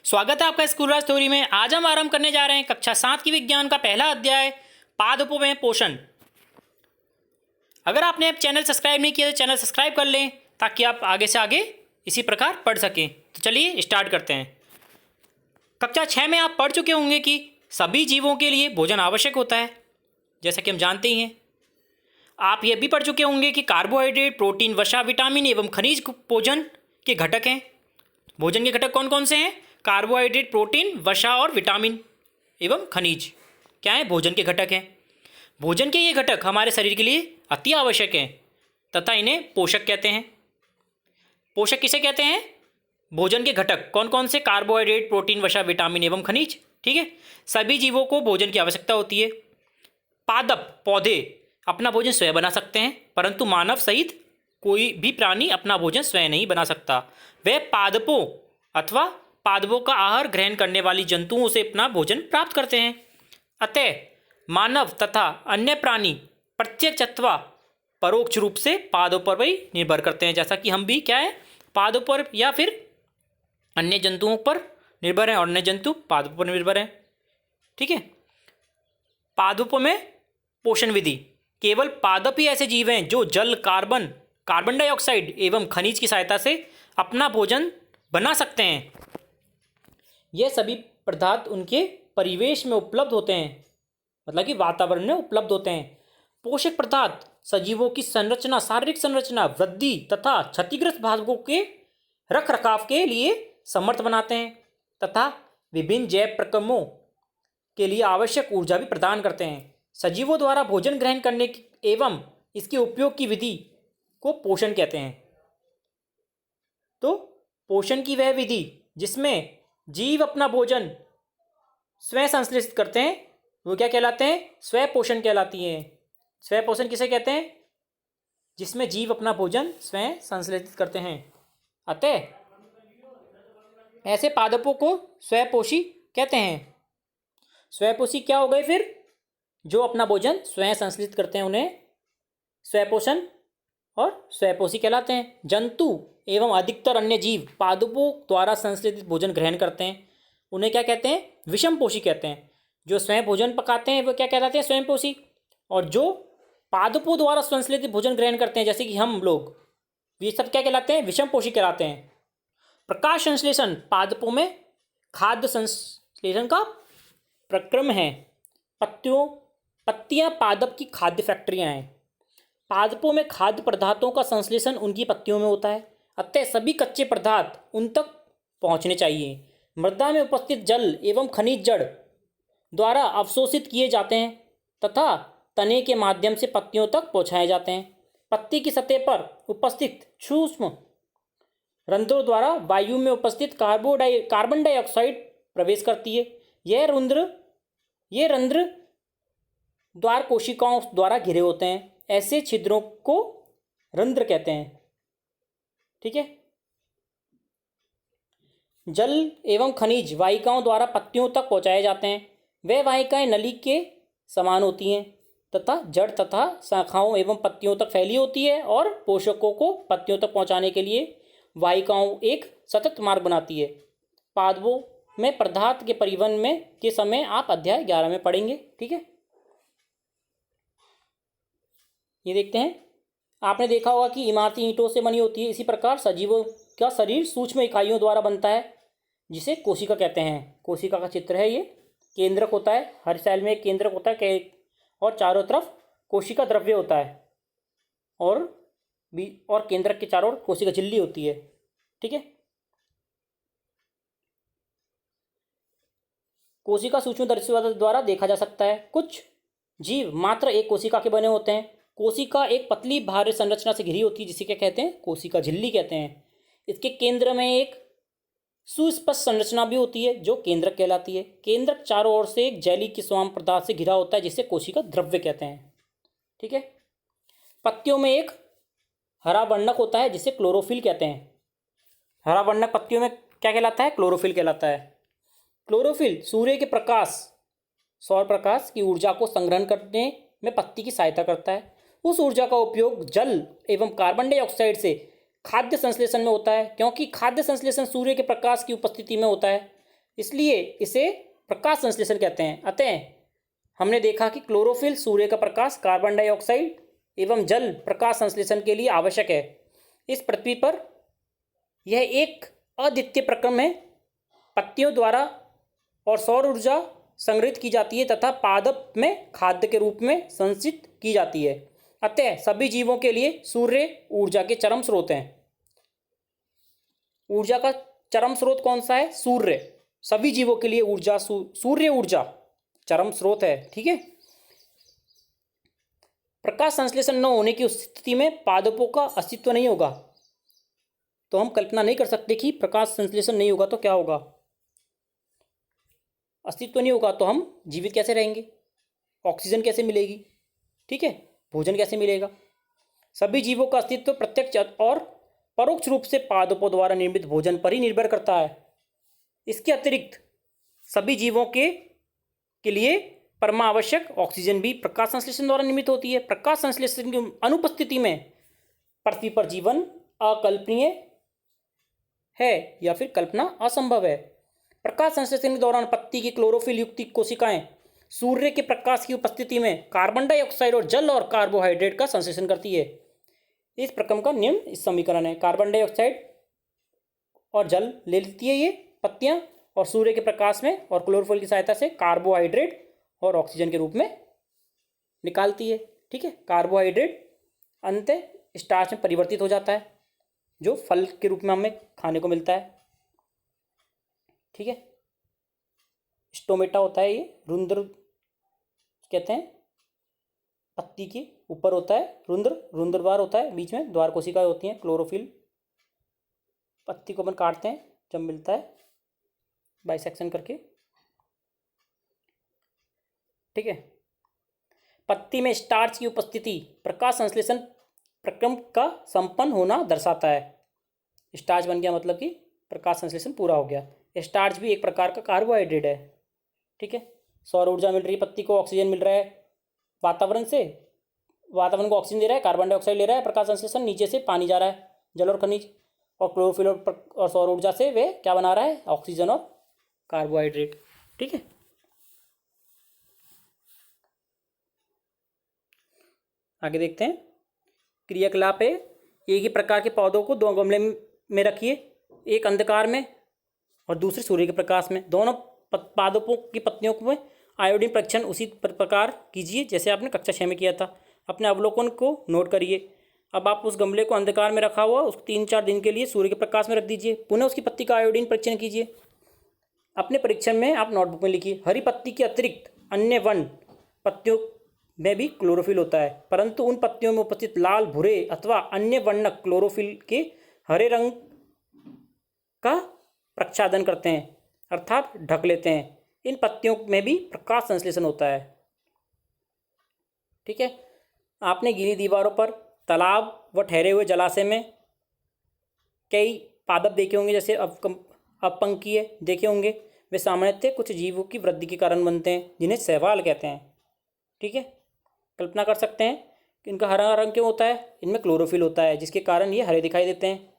स्वागत है आपका स्कूल राज थ्योरी में। आज हम आरंभ करने जा रहे हैं कक्षा 7 की विज्ञान का पहला अध्याय पादपों में पोषण। अगर आपने अब चैनल सब्सक्राइब नहीं किया तो चैनल सब्सक्राइब कर लें ताकि आप आगे से आगे इसी प्रकार पढ़ सकें। तो चलिए स्टार्ट करते हैं। कक्षा 6 में आप पढ़ चुके होंगे कि सभी जीवों के लिए भोजन आवश्यक होता है, जैसा कि हम जानते ही हैं। आप ये भी पढ़ चुके होंगे कि कार्बोहाइड्रेट, प्रोटीन, वसा, विटामिन एवं खनिज भोजन के घटक हैं। भोजन के घटक कौन कौन से हैं? कार्बोहाइड्रेट, प्रोटीन, वसा और विटामिन एवं खनिज क्या है? भोजन के घटक हैं। भोजन के ये घटक हमारे शरीर के लिए अति आवश्यक हैं तथा इन्हें पोषक कहते हैं। पोषक किसे कहते हैं? भोजन के घटक कौन कौन से? कार्बोहाइड्रेट, प्रोटीन, वसा, विटामिन एवं खनिज। ठीक है, सभी जीवों को भोजन की आवश्यकता होती है। पादप पौधे अपना भोजन स्वयं बना सकते हैं, परंतु मानव सहित कोई भी प्राणी अपना भोजन स्वयं नहीं बना सकता। वह पादपों अथवा पादपों का आहार ग्रहण करने वाली जंतुओं से अपना भोजन प्राप्त करते हैं। अतः मानव तथा अन्य प्राणी प्रत्यक्ष अथवा परोक्ष रूप से पादपों पर भी निर्भर करते हैं, जैसा कि हम भी क्या है, पादपों पर या फिर अन्य जंतुओं पर निर्भर हैं और अन्य जंतु पादपों पर निर्भर हैं। ठीक है, पादपों में पोषण विधि। केवल पादप ही ऐसे जीव हैं जो जल, कार्बन डाइऑक्साइड एवं खनिज की सहायता से अपना भोजन बना सकते हैं। यह सभी पदार्थ उनके परिवेश में उपलब्ध होते हैं, मतलब कि वातावरण में उपलब्ध होते हैं। पोषक पदार्थ सजीवों की संरचना, शारीरिक संरचना, वृद्धि तथा क्षतिग्रस्त भागों के रख रखाव के लिए समर्थ बनाते हैं तथा विभिन्न जैव प्रक्रमों के लिए आवश्यक ऊर्जा भी प्रदान करते हैं। सजीवों द्वारा भोजन ग्रहण करने की एवं इसके उपयोग की विधि को पोषण कहते हैं। तो पोषण की वह विधि जिसमें जीव अपना भोजन स्वयं संश्लेषित करते हैं वो क्या कहलाते हैं? स्वयं पोषण कहलाती है। स्वयं पोषण किसे कहते हैं? जिसमें जीव अपना भोजन स्वयं संश्लेषित करते हैं। अतः ऐसे पादपों को स्वयंपोषी कहते हैं। स्वयंपोषी क्या हो गए फिर? जो अपना भोजन स्वयं संश्लेषित करते हैं उन्हें स्वयंपोषण और स्वयंपोषी कहलाते हैं। जंतु एवं अधिकतर अन्य जीव पादपों द्वारा संश्लेषित भोजन ग्रहण करते हैं, उन्हें क्या कहते हैं? विषमपोषी कहते हैं। जो स्वयं भोजन पकाते हैं वो क्या कहलाते हैं? स्वयंपोषी। और जो पादपों द्वारा संश्लेषित भोजन ग्रहण करते हैं, जैसे कि हम लोग, ये सब क्या कहलाते हैं? विषमपोषी कहलाते हैं। प्रकाश संश्लेषण पादपों में खाद्य संश्लेषण का प्रक्रम है। पत्तियां पादप की खाद्य फैक्ट्रियां हैं। पादपों में खाद्य पदार्थों का संश्लेषण उनकी पत्तियों में होता है, अतः सभी कच्चे पदार्थ उन तक पहुंचने चाहिए। मृदा में उपस्थित जल एवं खनिज जड़ द्वारा अवशोषित किए जाते हैं तथा तने के माध्यम से पत्तियों तक पहुंचाए जाते हैं। पत्ती की सतह पर उपस्थित सूक्ष्म रंध्रों द्वारा वायु में उपस्थित कार्बन डाइऑक्साइड प्रवेश करती है। ये रंध्र द्वार कोशिकाओं द्वारा घिरे होते हैं। ऐसे छिद्रों को रंध्र कहते हैं। ठीक है, जल एवं खनिज वाहिकाओं द्वारा पत्तियों तक पहुंचाए जाते हैं। वे वाहिकाएं नली के समान होती हैं तथा जड़ तथा शाखाओं एवं पत्तियों तक फैली होती है और पोषकों को पत्तियों तक पहुंचाने के लिए वाहिकाओं एक सतत मार्ग बनाती है। पादपों में पदार्थ के परिवहन में के समय आप अध्याय 11 में पढ़ेंगे। ठीक है, ये देखते हैं। आपने देखा होगा कि इमारतें ईंटों से बनी होती है, इसी प्रकार सजीवों का शरीर सूक्ष्म इकाइयों द्वारा बनता है जिसे कोशिका कहते हैं। कोशिका का चित्र है ये। केंद्रक होता है, हर सेल में एक केंद्रक होता है और चारों तरफ कोशिका द्रव्य होता है और केंद्रक के चारों ओर कोशिका झिल्ली होती है। ठीक है, कोशिका सूक्ष्मदर्शी द्वारा देखा जा सकता है। कुछ जीव मात्र एक कोशिका के बने होते हैं। कोशिका एक पतली बाह्य संरचना से घिरी होती है जिसे क्या कहते हैं? कोशिका झिल्ली कहते हैं। इसके केंद्र में एक सुस्पष्ट संरचना भी होती है जो केंद्रक कहलाती है। केंद्रक चारों ओर से एक जैली के समान पदार्थ से घिरा होता है जिसे कोशिका द्रव्य कहते हैं। ठीक है, पत्तियों में एक हरा वर्णक होता है जिसे क्लोरोफिल कहते हैं। हरा वर्णक पत्तियों में क्या कहलाता है? क्लोरोफिल कहलाता है। क्लोरोफिल सूर्य के प्रकाश, सौर प्रकाश की ऊर्जा को संग्रहण करने में पत्ती की सहायता करता है। उस ऊर्जा का उपयोग जल एवं कार्बन डाइऑक्साइड से खाद्य संश्लेषण में होता है, क्योंकि खाद्य संश्लेषण सूर्य के प्रकाश की उपस्थिति में होता है। इसलिए इसे प्रकाश संश्लेषण कहते हैं। अतः हमने देखा कि क्लोरोफिल सूर्य का प्रकाश, कार्बन डाइऑक्साइड एवं जल प्रकाश संश्लेषण के लिए आवश्यक है। इस पृथ्वी पर यह एक अद्वितीय प्रक्रम है। पत्तियों द्वारा और सौर ऊर्जा संग्रहित की जाती है तथा पादप में खाद्य के रूप में संचित की जाती है। अतः सभी जीवों के लिए सूर्य ऊर्जा के चरम स्रोत हैं। ऊर्जा का चरम स्रोत कौन सा है? सूर्य। सभी जीवों के लिए ऊर्जा सूर्य ऊर्जा चरम स्रोत है। ठीक है। प्रकाश संश्लेषण न होने की स्थिति में पादपों का अस्तित्व नहीं होगा। तो हम कल्पना नहीं कर सकते कि प्रकाश संश्लेषण नहीं होगा तो क्या होगा। अस्तित्व नहीं होगा तो हम जीवित कैसे रहेंगे? ऑक्सीजन कैसे मिलेगी? ठीक है। भोजन कैसे मिलेगा? सभी जीवों का अस्तित्व प्रत्यक्ष और परोक्ष रूप से पादपों द्वारा निर्मित भोजन पर ही निर्भर करता है। इसके अतिरिक्त सभी जीवों के लिए परमावश्यक ऑक्सीजन भी प्रकाश संश्लेषण द्वारा निर्मित होती है। प्रकाश संश्लेषण की अनुपस्थिति में पृथ्वी पर जीवन अकल्पनीय है या फिर कल्पना असंभव है। प्रकाश संश्लेषण के दौरान पत्ती की क्लोरोफिल युक्त कोशिकाएं सूर्य के प्रकाश की उपस्थिति में कार्बन डाइऑक्साइड और जल और कार्बोहाइड्रेट का संश्लेषण करती है। इस प्रक्रम का नियम इस समीकरण है। कार्बन डाइऑक्साइड और जल ले लेती है ये पत्तियां और सूर्य के प्रकाश में और क्लोरोफिल की सहायता से कार्बोहाइड्रेट और ऑक्सीजन के रूप में निकालती है। ठीक है। कार्बोहाइड्रेट अंततः स्टार्च में परिवर्तित हो जाता है जो फल के रूप में हमें खाने को मिलता है। ठीक है। स्टोमेटा होता है ये, रुंद्र कहते हैं। पत्ती के ऊपर होता है रुंद्र द्वार होता है, बीच में द्वार कोशिकाएं होती हैं। क्लोरोफिल पत्ती को अपन काटते हैं जब मिलता है बाइसेक्शन करके। ठीक है। पत्ती में स्टार्च की उपस्थिति प्रकाश संश्लेषण प्रक्रम का संपन्न होना दर्शाता है। स्टार्च बन गया मतलब कि प्रकाश संश्लेषण पूरा हो गया। स्टार्च भी एक प्रकार का कार्बोहाइड्रेट है। ठीक है। सौर ऊर्जा मिल रही है पत्ती को, ऑक्सीजन मिल रहा है वातावरण से, वातावरण को ऑक्सीजन दे रहा है, कार्बन डाइऑक्साइड ले रहा है। प्रकाश संश्लेषण नीचे से पानी जा रहा है, जल और खनिज, और क्लोरोफिल और सौर ऊर्जा से वे क्या बना रहा है? ऑक्सीजन और कार्बोहाइड्रेट। ठीक है। आगे देखते हैं। क्रियाकलाप है। एक ही प्रकार के पौधों को दो गमले में रखिए, एक अंधकार में और दूसरे सूर्य के प्रकाश में। दोनों पादपों की पत्तियों को आयोडीन परीक्षण उसी प्रकार कीजिए जैसे आपने कक्षा 6 में किया था। अपने अवलोकन को नोट करिए। अब आप उस गमले को अंधकार में रखा हुआ उसको 3-4 दिन के लिए सूर्य के प्रकाश में रख दीजिए। पुनः उसकी पत्ती का आयोडीन परीक्षण कीजिए। अपने परीक्षण में आप नोटबुक में लिखिए। हरी पत्ती के अतिरिक्त अन्य वर्ण पत्तियों में भी क्लोरोफिल होता है, परंतु उन पत्तियों में उपस्थित लाल, भूरे अथवा अन्य वर्णक क्लोरोफिल के हरे रंग का प्रच्छादन करते हैं अर्थात ढक लेते हैं। इन पत्तियों में भी प्रकाश संश्लेषण होता है। ठीक है। आपने गीली दीवारों पर, तालाब व ठहरे हुए जलाशय में कई पादप देखे होंगे, जैसे अपंकीय देखे होंगे। वे सामान्यतः कुछ जीवों की वृद्धि के कारण बनते हैं जिन्हें शैवाल कहते हैं। ठीक है। कल्पना कर सकते हैं कि इनका हरा रंग क्यों होता है? इनमें क्लोरोफिल होता है जिसके कारण ये हरे दिखाई देते हैं।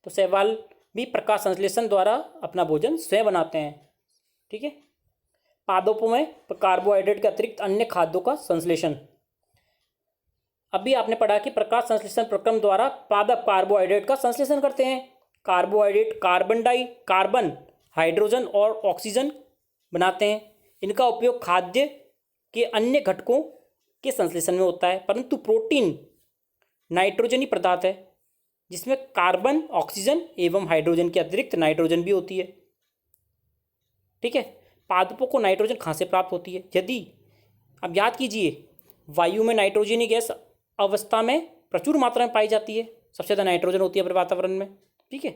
तो शैवाल भी प्रकाश संश्लेषण द्वारा अपना भोजन स्वयं बनाते हैं। ठीक है। पादपों में कार्बोहाइड्रेट के अतिरिक्त अन्य खाद्यों का संश्लेषण। अभी आपने पढ़ा कि प्रकाश संश्लेषण प्रक्रम द्वारा पादप कार्बोहाइड्रेट का संश्लेषण करते हैं। कार्बोहाइड्रेट कार्बन, हाइड्रोजन और ऑक्सीजन बनाते हैं। इनका उपयोग खाद्य के अन्य घटकों के संश्लेषण में होता है, परंतु प्रोटीन नाइट्रोजनी पदार्थ है जिसमें कार्बन, ऑक्सीजन एवं हाइड्रोजन के अतिरिक्त नाइट्रोजन भी होती है। ठीक है। पादपों को नाइट्रोजन कहाँ से प्राप्त होती है? यदि अब याद कीजिए, वायु में नाइट्रोजनी गैस अवस्था में प्रचुर मात्रा में पाई जाती है। सबसे ज़्यादा नाइट्रोजन होती है अपने वातावरण में। ठीक है।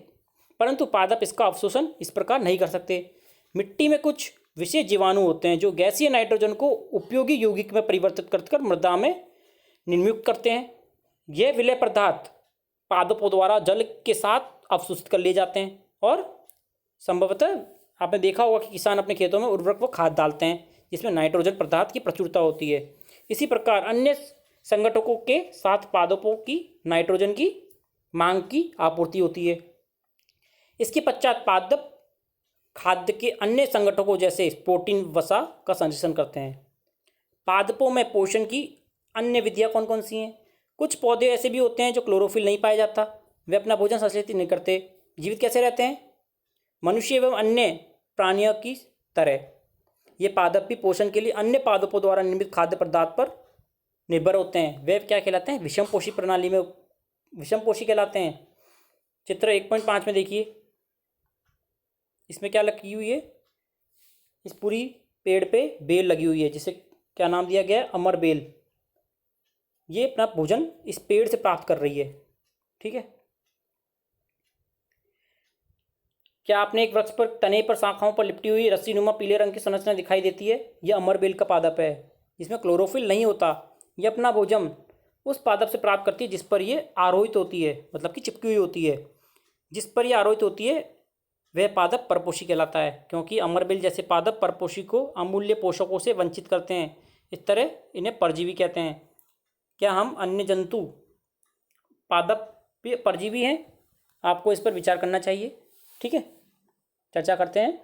परंतु पादप इसका अवशोषण इस प्रकार नहीं कर सकते। मिट्टी में कुछ विशेष जीवाणु होते हैं जो गैसीय नाइट्रोजन को उपयोगी यौगिक में परिवर्तित कर मृदा में निर्मुक्त करते हैं। यह विलय पदार्थ पादपों द्वारा जल के साथ अवशोषित कर लिए जाते हैं और संभवतः आपने देखा होगा कि किसान अपने खेतों में उर्वरक व खाद डालते हैं जिसमें नाइट्रोजन पदार्थ की प्रचुरता होती है। इसी प्रकार अन्य संगठकों के साथ पादपों की नाइट्रोजन की मांग की आपूर्ति होती है। इसके पश्चात पादप खाद्य के अन्य संगठकों जैसे प्रोटीन वसा का संश्लेषण करते हैं। पादपों में पोषण की अन्य विधियां कौन कौन सी हैं? कुछ पौधे ऐसे भी होते हैं जो क्लोरोफिल नहीं पाया जाता, वे अपना भोजन संश्लेषित नहीं करते, जीवित कैसे रहते हैं? मनुष्य एवं अन्य प्राणियों की तरह ये पादप भी पोषण के लिए अन्य पादपों द्वारा निर्मित खाद्य पदार्थ पर निर्भर होते हैं। वे क्या कहलाते हैं? विषमपोषी प्रणाली में विषमपोषी कहलाते हैं। चित्र 1.5 में देखिए, इसमें क्या लगी हुई है? इस पूरी पेड़ पे बेल लगी हुई है, जिसे क्या नाम दिया गया है? अमर बेल। ये अपना भोजन इस पेड़ से प्राप्त कर रही है। ठीक है। क्या आपने एक वृक्ष पर तने पर शाखाओं पर लिपटी हुई रस्सी नुमा पीले रंग की संरचना दिखाई देती है? यह अमर बेल का पादप है। इसमें क्लोरोफिल नहीं होता। यह अपना भोजन उस पादप से प्राप्त करती है जिस पर यह आरोहित होती है, मतलब कि चिपकी हुई होती है। जिस पर यह आरोहित होती है वह पादप परपोषी कहलाता है, क्योंकि अमरबेल जैसे पादप परपोषी को अमूल्य पोषकों से वंचित करते हैं। इस तरह इन्हें परजीवी कहते हैं। क्या हम अन्य जंतु पादप भी परजीवी हैं? आपको इस पर विचार करना चाहिए। ठीक है, चर्चा करते हैं।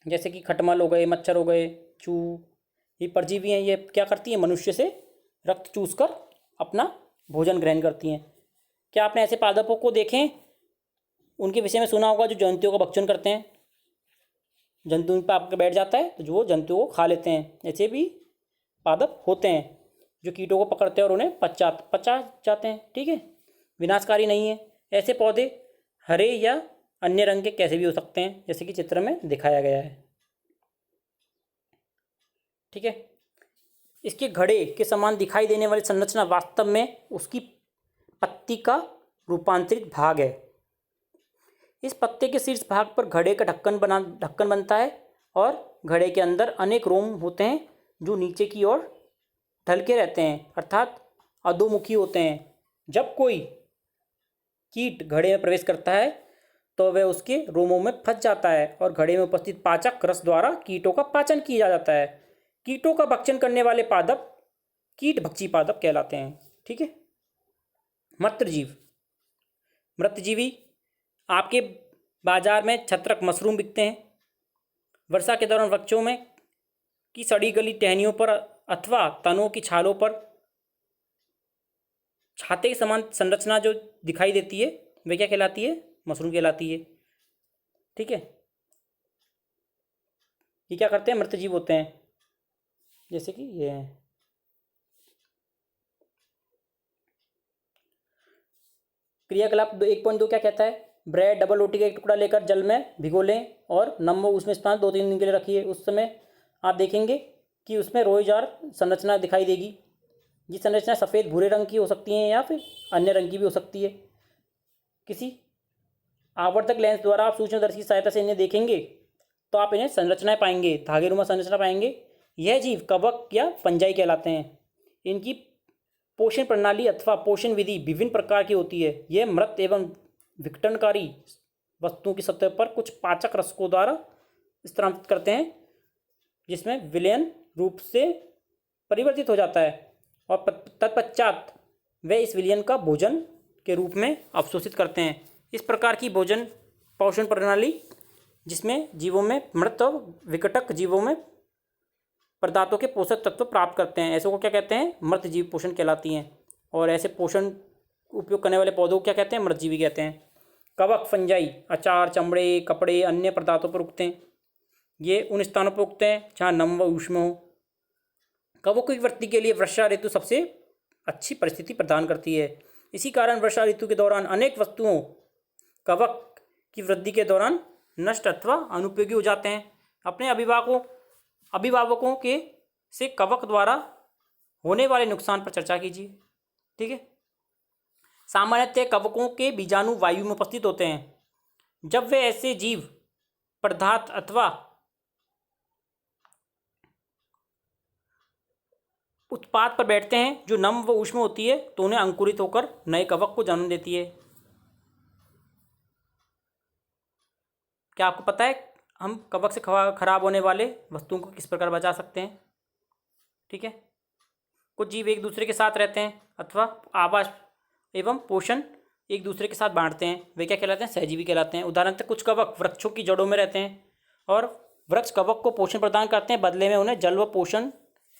जैसे कि खटमल हो गए, मच्छर हो गए, चूह, ये परजीवी हैं। ये क्या करती हैं? मनुष्य से रक्त चूसकर अपना भोजन ग्रहण करती हैं। क्या आपने ऐसे पादपों को देखें, उनके विषय में सुना होगा जो जंतुओं का भक्षण करते हैं? जंतु उन पर आपके बैठ जाता है तो जो जंतुओं को खा लेते हैं। ऐसे भी पादप होते हैं जो कीटों को पकड़ते हैं और उन्हें पचा जाते हैं। ठीक है, विनाशकारी नहीं है। ऐसे पौधे हरे या अन्य रंग के कैसे भी हो सकते हैं, जैसे कि चित्र में दिखाया गया है। ठीक है, इसके घड़े के समान दिखाई देने वाली संरचना वास्तव में उसकी पत्ती का रूपांतरित भाग है। इस पत्ते के शीर्ष भाग पर घड़े का ढक्कन बनता है और घड़े के अंदर अनेक रोम होते हैं जो नीचे की ओर ढलके रहते हैं, अर्थात अधोमुखी होते हैं। जब कोई कीट घड़े में प्रवेश करता है तो वह उसके रोमों में फंस जाता है और घड़े में उपस्थित पाचक रस द्वारा कीटों का पाचन किया जाता है। कीटों का भक्षण करने वाले पादप कीटभक्षी पादप कहलाते हैं। ठीक है। मृतजीव, मृतजीवी, आपके बाजार में छत्रक मशरूम बिकते हैं। वर्षा के दौरान वृक्षों में की सड़ी गली टहनियों पर अथवा तनों की छालों पर छाते के समान संरचना जो दिखाई देती है वह क्या कहलाती है? मशरूम कहलाती है। ठीक है, ये क्या करते हैं? मृतजीव होते हैं, जैसे कि ये है। क्रियाकलाप 1.2 क्या कहता है? ब्रेड डबल रोटी का एक टुकड़ा लेकर जल में भिगो लें और नम व उसमें स्थान 2-3 दिन के लिए रखिए। उस समय आप देखेंगे कि उसमें रोईजार संरचना दिखाई देगी। ये संरचना सफ़ेद भूरे रंग की हो सकती हैं या फिर अन्य रंग की भी हो सकती है। किसी आवर्धक लेंस द्वारा आप सूक्ष्मदर्शी की सहायता से इन्हें देखेंगे तो आप इन्हें संरचनाएं पाएंगे, धागेनुमा संरचना पाएंगे। यह जीव कवक या फंजाई कहलाते हैं। इनकी पोषण प्रणाली अथवा पोषण विधि विभिन्न प्रकार की होती है। यह मृत एवं विघटनकारी वस्तुओं की सतह पर कुछ पाचक रसकों द्वारा स्थानांतरित करते हैं, जिसमें विलयन रूप से परिवर्तित हो जाता है और तत्पश्चात वे इस विलयन का भोजन के रूप में अवशोषित करते हैं। इस प्रकार की भोजन पोषण प्रणाली जिसमें जीवों में मृत और विकटक जीवों में पदार्थों के पोषक तत्व प्राप्त करते हैं, ऐसे को क्या कहते हैं? मृत जीव पोषण कहलाती हैं। और ऐसे पोषण उपयोग करने वाले पौधों को क्या कहते हैं? मृतजीवी कहते हैं। कवक फंजाई अचार, चमड़े, कपड़े, अन्य पदार्थों पर उगते हैं। ये उन स्थानों पर उगते हैं जहाँ नम व उष्ण हो। कवकों की वृद्धि के लिए वर्षा ऋतु सबसे अच्छी परिस्थिति प्रदान करती है। इसी कारण वर्षा ऋतु के दौरान अनेक वस्तुओं कवक की वृद्धि के दौरान नष्ट अथवा अनुपयोगी हो जाते हैं। अपने अभिभावकों के से कवक द्वारा होने वाले नुकसान पर चर्चा कीजिए। ठीक है। सामान्यतः कवकों के बीजाणु वायु में उपस्थित होते हैं। जब वे ऐसे जीव पदार्थ अथवा उत्पाद पर बैठते हैं जो नम व उष्ण होती है तो उन्हें अंकुरित होकर नए कवक को जन्म देती है। क्या आपको पता है हम कवक से खराब होने वाले वस्तुओं को किस प्रकार बचा सकते हैं? ठीक है, कुछ जीव एक दूसरे के साथ रहते हैं अथवा आवास एवं पोषण एक दूसरे के साथ बांटते हैं वे क्या कहलाते हैं? सहजीवी कहलाते हैं। उदाहरण कुछ कवक वृक्षों की जड़ों में रहते हैं और वृक्ष कवक को पोषण प्रदान करते हैं, बदले में उन्हें जल व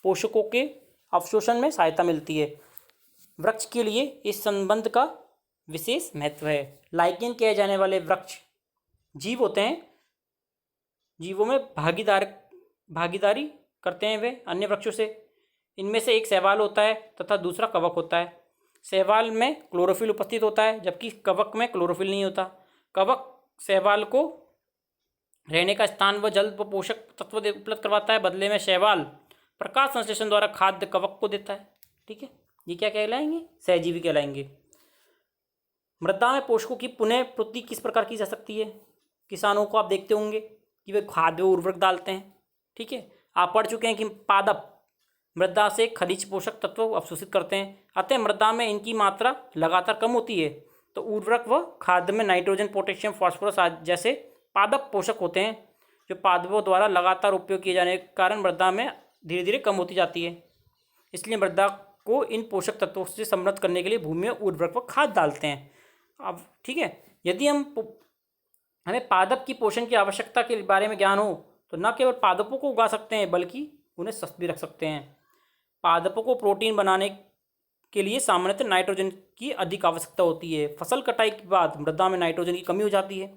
पोषकों के अवशोषण में सहायता मिलती है। वृक्ष के लिए इस संबंध का विशेष महत्व है। लाइकेन कहे जाने वाले वृक्ष जीव होते हैं, जीवों में भागीदारी करते हैं वे अन्य वृक्षों से। इनमें से एक शैवाल होता है तथा दूसरा कवक होता है। शैवाल में क्लोरोफिल उपस्थित होता है जबकि कवक में क्लोरोफिल नहीं होता। कवक शैवाल को रहने का स्थान व जल व पोषक तत्व उपलब्ध करवाता है, बदले में शैवाल प्रकाश संश्लेषण द्वारा खाद्य कवक को देता है। ठीक है, ये क्या कहलाएंगे? सहजीवी कहलाएंगे। मृदा में पोषकों की पुनः पूर्ति किस प्रकार की जा सकती है? किसानों को आप देखते होंगे कि वे खाद व उर्वरक डालते हैं। ठीक है, आप पढ़ चुके हैं कि पादप मृदा से खनिज पोषक तत्व अवशोषित करते हैं, अतः मृदा में इनकी मात्रा लगातार कम होती है। तो उर्वरक व खाद में नाइट्रोजन, पोटेशियम, फास्फोरस आदि जैसे पादप पोषक होते हैं जो पादपों द्वारा लगातार उपयोग किए जाने के कारण मृदा में धीरे धीरे कम होती जाती है। इसलिए मृदा को इन पोषक तत्वों से समृद्ध करने के लिए भूमि में उर्वरक व खाद डालते हैं। अब ठीक है, यदि हमें पादप की पोषण की आवश्यकता के बारे में ज्ञान हो तो न केवल पादपों को उगा सकते हैं बल्कि उन्हें स्वस्थ भी रख सकते हैं। पादपों को प्रोटीन बनाने के लिए सामान्यतः नाइट्रोजन की अधिक आवश्यकता होती है। फसल कटाई के बाद मृदा में नाइट्रोजन की कमी हो जाती है।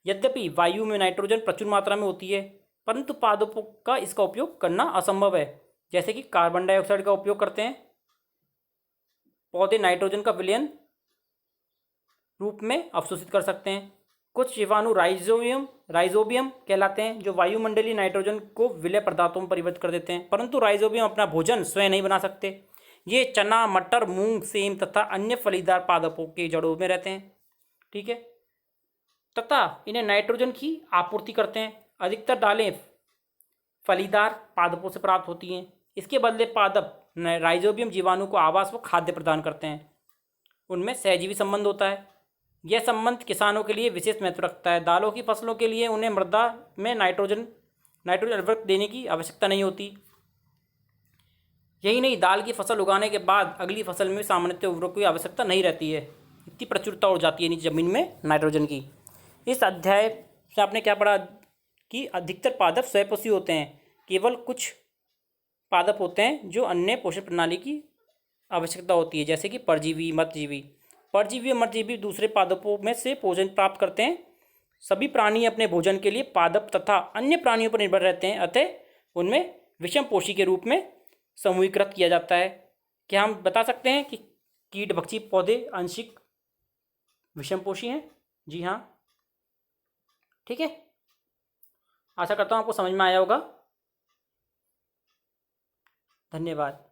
यद्यपि वायु में नाइट्रोजन प्रचुर मात्रा में होती है, परंतु पादपों का इसका उपयोग करना असंभव है। जैसे कि कार्बन डाइऑक्साइड का उपयोग करते हैं, पौधे नाइट्रोजन का विलयन रूप में अवशोषित कर सकते हैं। कुछ जीवाणु राइजोबियम कहलाते हैं जो वायुमंडलीय नाइट्रोजन को विलय पदार्थों में परिवर्तित कर देते हैं, परंतु राइजोबियम अपना भोजन स्वयं नहीं बना सकते। ये चना, मटर, मूंग, सेम तथा अन्य फलीदार पादपों के जड़ों में रहते हैं। ठीक है, तथा इन्हें नाइट्रोजन की आपूर्ति करते हैं। अधिकतर दालें फलीदार पादपों से प्राप्त होती हैं। इसके बदले पादप राइजोबियम जीवाणु को आवास व खाद्य प्रदान करते हैं। उनमें सहजीवी संबंध होता है। यह संबंध किसानों के लिए विशेष महत्व रखता है। दालों की फसलों के लिए उन्हें मृदा में नाइट्रोजन उर्वरक देने की आवश्यकता नहीं होती। यही नहीं, दाल की फसल उगाने के बाद अगली फसल में सामान्यतः उर्वरक की आवश्यकता नहीं रहती है। इतनी प्रचुरता हो जाती है नीचे जमीन में नाइट्रोजन की। इस अध्याय से आपने क्या पढ़ा कि अधिकतर पादप स्वयंपोषी होते हैं। केवल कुछ पादप होते हैं जो अन्य पोषण प्रणाली की आवश्यकता होती है, जैसे कि परजीवी, मृतजीवी। परजीवी और मृतजीवी दूसरे पादपों में से भोजन प्राप्त करते हैं। सभी प्राणी अपने भोजन के लिए पादप तथा अन्य प्राणियों पर निर्भर रहते हैं, अतः उनमें विषमपोषी के रूप में समूहीकृत किया जाता है। क्या हम बता सकते हैं कि कीटभक्षी पौधे आंशिक विषमपोषी हैं? जी हाँ। ठीक है, आशा करता हूँ आपको समझ में आया होगा। धन्यवाद।